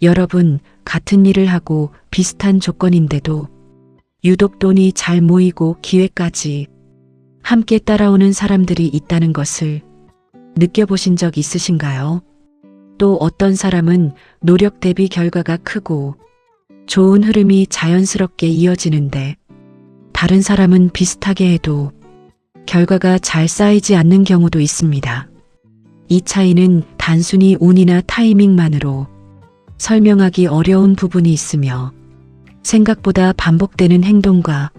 여러분, 같은 일을 하고 비슷한 조건인데도 유독 돈이 잘 모이고 기회까지 함께 따라오는 사람들이 있다는 것을 느껴보신 적 있으신가요? 또 어떤 사람은 노력 대비 결과가 크고 좋은 흐름이 자연스럽게 이어지는데, 다른 사람은 비슷하게 해도 결과가 잘 쌓이지 않는 경우도 있습니다. 이 차이는 단순히 운이나 타이밍만으로 설명하기 어려운 부분이 있으며, 생각보다 반복되는 행동과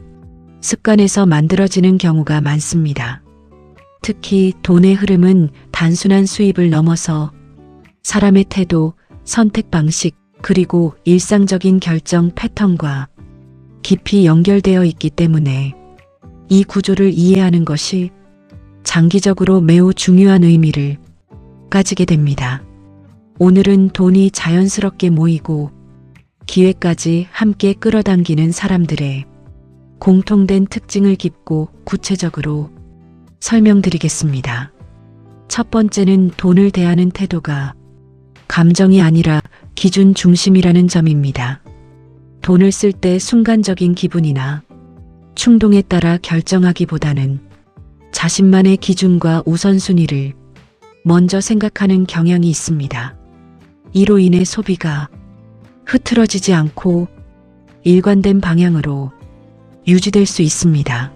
습관에서 만들어지는 경우가 많습니다. 특히 돈의 흐름은 단순한 수입을 넘어서 사람의 태도, 선택 방식, 그리고 일상적인 결정 패턴과 깊이 연결되어 있기 때문에 이 구조를 이해하는 것이 장기적으로 매우 중요한 의미를 가지게 됩니다. 오늘은 돈이 자연스럽게 모이고 기회까지 함께 끌어당기는 사람들의 공통된 특징을 깊고 구체적으로 설명드리겠습니다. 첫 번째는 돈을 대하는 태도가 감정이 아니라 기준 중심이라는 점입니다. 돈을 쓸 때 순간적인 기분이나 충동에 따라 결정하기보다는 자신만의 기준과 우선순위를 먼저 생각하는 경향이 있습니다. 이로 인해 소비가 흐트러지지 않고 일관된 방향으로 유지될 수 있습니다.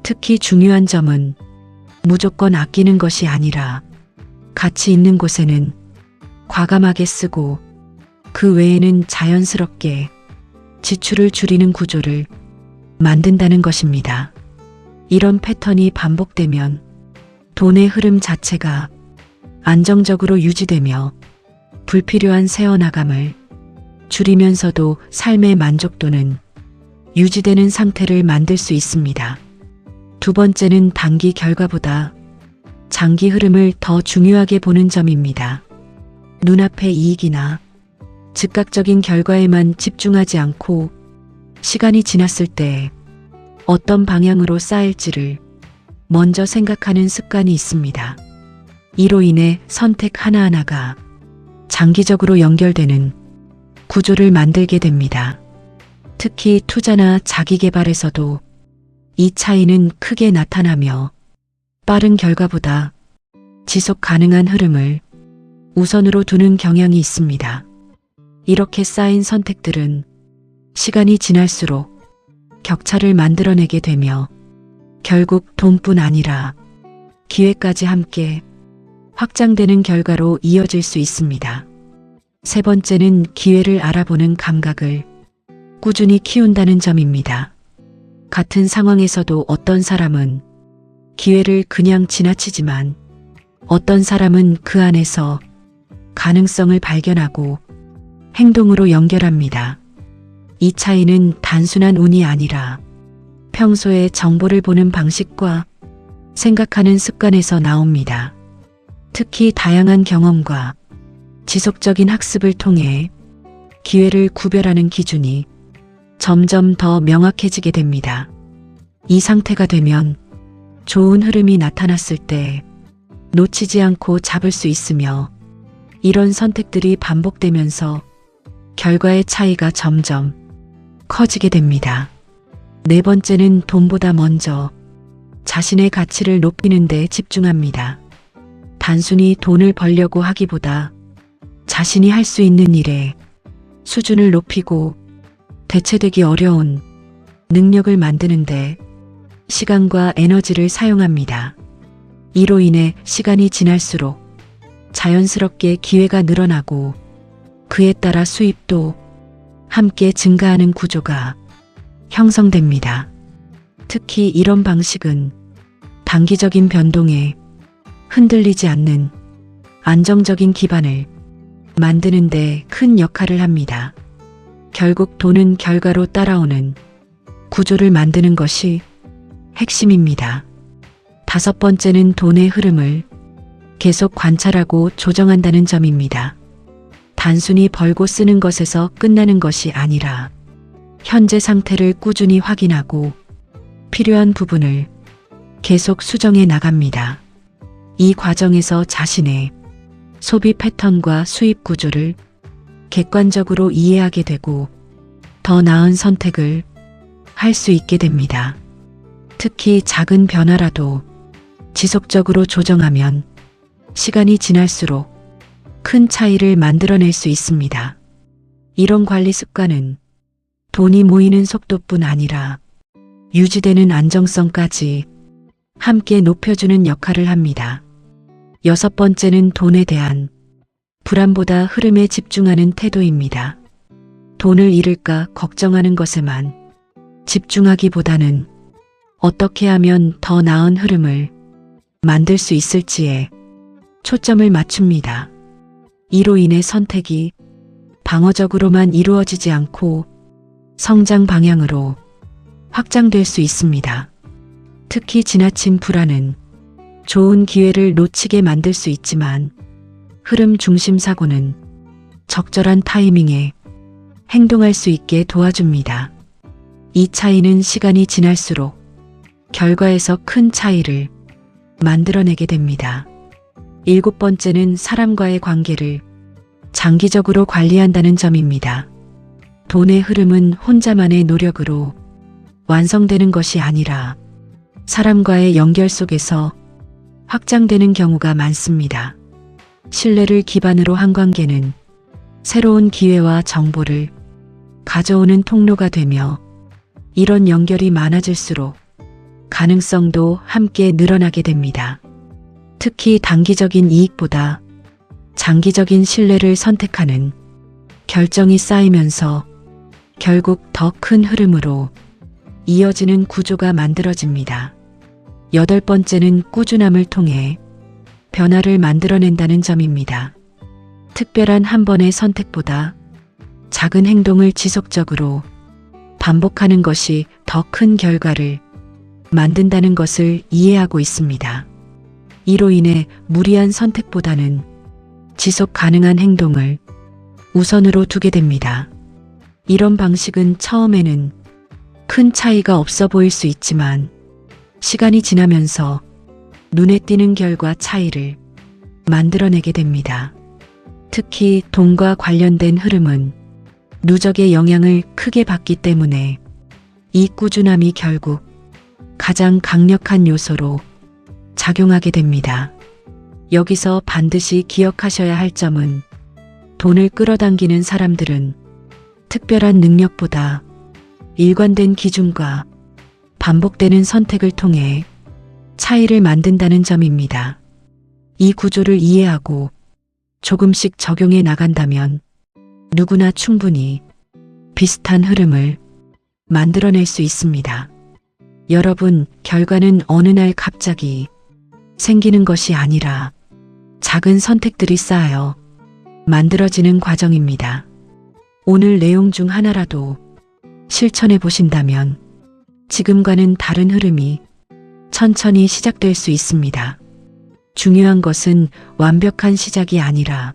특히 중요한 점은 무조건 아끼는 것이 아니라 가치 있는 곳에는 과감하게 쓰고 그 외에는 자연스럽게 지출을 줄이는 구조를 만든다는 것입니다. 이런 패턴이 반복되면 돈의 흐름 자체가 안정적으로 유지되며 불필요한 새어나감을 줄이면서도 삶의 만족도는 유지되는 상태를 만들 수 있습니다. 두 번째는 단기 결과보다 장기 흐름을 더 중요하게 보는 점입니다. 눈앞의 이익이나 즉각적인 결과에만 집중하지 않고 시간이 지났을 때 어떤 방향으로 쌓일지를 먼저 생각하는 습관이 있습니다. 이로 인해 선택 하나하나가 장기적으로 연결되는 구조를 만들게 됩니다. 특히 투자나 자기계발에서도 이 차이는 크게 나타나며 빠른 결과보다 지속 가능한 흐름을 우선으로 두는 경향이 있습니다. 이렇게 쌓인 선택들은 시간이 지날수록 격차를 만들어내게 되며 결국 돈뿐 아니라 기회까지 함께 확장되는 결과로 이어질 수 있습니다. 세 번째는 기회를 알아보는 감각을 꾸준히 키운다는 점입니다. 같은 상황에서도 어떤 사람은 기회를 그냥 지나치지만 어떤 사람은 그 안에서 가능성을 발견하고 행동으로 연결합니다. 이 차이는 단순한 운이 아니라 평소에 정보를 보는 방식과 생각하는 습관에서 나옵니다. 특히 다양한 경험과 지속적인 학습을 통해 기회를 구별하는 기준이 점점 더 명확해지게 됩니다. 이 상태가 되면 좋은 흐름이 나타났을 때 놓치지 않고 잡을 수 있으며, 이런 선택들이 반복되면서 결과의 차이가 점점 커지게 됩니다. 네 번째는 돈보다 먼저 자신의 가치를 높이는 데 집중합니다. 단순히 돈을 벌려고 하기보다 자신이 할 수 있는 일에 수준을 높이고 대체되기 어려운 능력을 만드는데 시간과 에너지를 사용합니다. 이로 인해 시간이 지날수록 자연스럽게 기회가 늘어나고 그에 따라 수입도 함께 증가하는 구조가 형성됩니다. 특히 이런 방식은 단기적인 변동에 흔들리지 않는 안정적인 기반을 만드는 데 큰 역할을 합니다. 결국 돈은 결과로 따라오는 구조를 만드는 것이 핵심입니다. 다섯 번째는 돈의 흐름을 계속 관찰하고 조정한다는 점입니다. 단순히 벌고 쓰는 것에서 끝나는 것이 아니라 현재 상태를 꾸준히 확인하고 필요한 부분을 계속 수정해 나갑니다. 이 과정에서 자신의 소비 패턴과 수입 구조를 객관적으로 이해하게 되고 더 나은 선택을 할 수 있게 됩니다. 특히 작은 변화라도 지속적으로 조정하면 시간이 지날수록 큰 차이를 만들어낼 수 있습니다. 이런 관리 습관은 돈이 모이는 속도뿐 아니라 유지되는 안정성까지 함께 높여주는 역할을 합니다. 6번째는 돈에 대한 불안보다 흐름에 집중하는 태도입니다. 돈을 잃을까 걱정하는 것에만 집중하기보다는 어떻게 하면 더 나은 흐름을 만들 수 있을지에 초점을 맞춥니다. 이로 인해 선택이 방어적으로만 이루어지지 않고 성장 방향으로 확장될 수 있습니다. 특히 지나친 불안은 좋은 기회를 놓치게 만들 수 있지만 흐름 중심 사고는 적절한 타이밍에 행동할 수 있게 도와줍니다. 이 차이는 시간이 지날수록 결과에서 큰 차이를 만들어내게 됩니다. 7번째는 사람과의 관계를 장기적으로 관리한다는 점입니다. 돈의 흐름은 혼자만의 노력으로 완성되는 것이 아니라 사람과의 연결 속에서 확장되는 경우가 많습니다. 신뢰를 기반으로 한 관계는 새로운 기회와 정보를 가져오는 통로가 되며 이런 연결이 많아질수록 가능성도 함께 늘어나게 됩니다. 특히 단기적인 이익보다 장기적인 신뢰를 선택하는 결정이 쌓이면서 결국 더 큰 흐름으로 이어지는 구조가 만들어집니다. 8번째는 꾸준함을 통해 변화를 만들어낸다는 점입니다. 특별한 한 번의 선택보다 작은 행동을 지속적으로 반복하는 것이 더 큰 결과를 만든다는 것을 이해하고 있습니다. 이로 인해 무리한 선택보다는 지속 가능한 행동을 우선으로 두게 됩니다. 이런 방식은 처음에는 큰 차이가 없어 보일 수 있지만 시간이 지나면서 눈에 띄는 결과 차이를 만들어내게 됩니다. 특히 돈과 관련된 흐름은 누적의 영향을 크게 받기 때문에 이 꾸준함이 결국 가장 강력한 요소로 작용하게 됩니다. 여기서 반드시 기억하셔야 할 점은 돈을 끌어당기는 사람들은 특별한 능력보다 일관된 기준과 반복되는 선택을 통해 차이를 만든다는 점입니다. 이 구조를 이해하고 조금씩 적용해 나간다면 누구나 충분히 비슷한 흐름을 만들어낼 수 있습니다. 여러분, 결과는 어느 날 갑자기 생기는 것이 아니라 작은 선택들이 쌓여 만들어지는 과정입니다. 오늘 내용 중 하나라도 실천해 보신다면 지금과는 다른 흐름이 천천히 시작될 수 있습니다. 중요한 것은 완벽한 시작이 아니라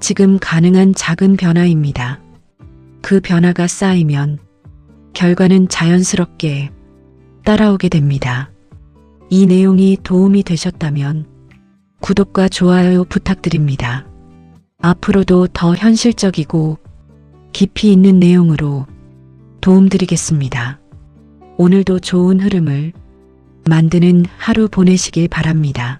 지금 가능한 작은 변화입니다. 그 변화가 쌓이면 결과는 자연스럽게 따라오게 됩니다. 이 내용이 도움이 되셨다면 구독과 좋아요 부탁드립니다. 앞으로도 더 현실적이고 깊이 있는 내용으로 도움드리겠습니다. 오늘도 좋은 흐름을 만드는 하루 보내시길 바랍니다.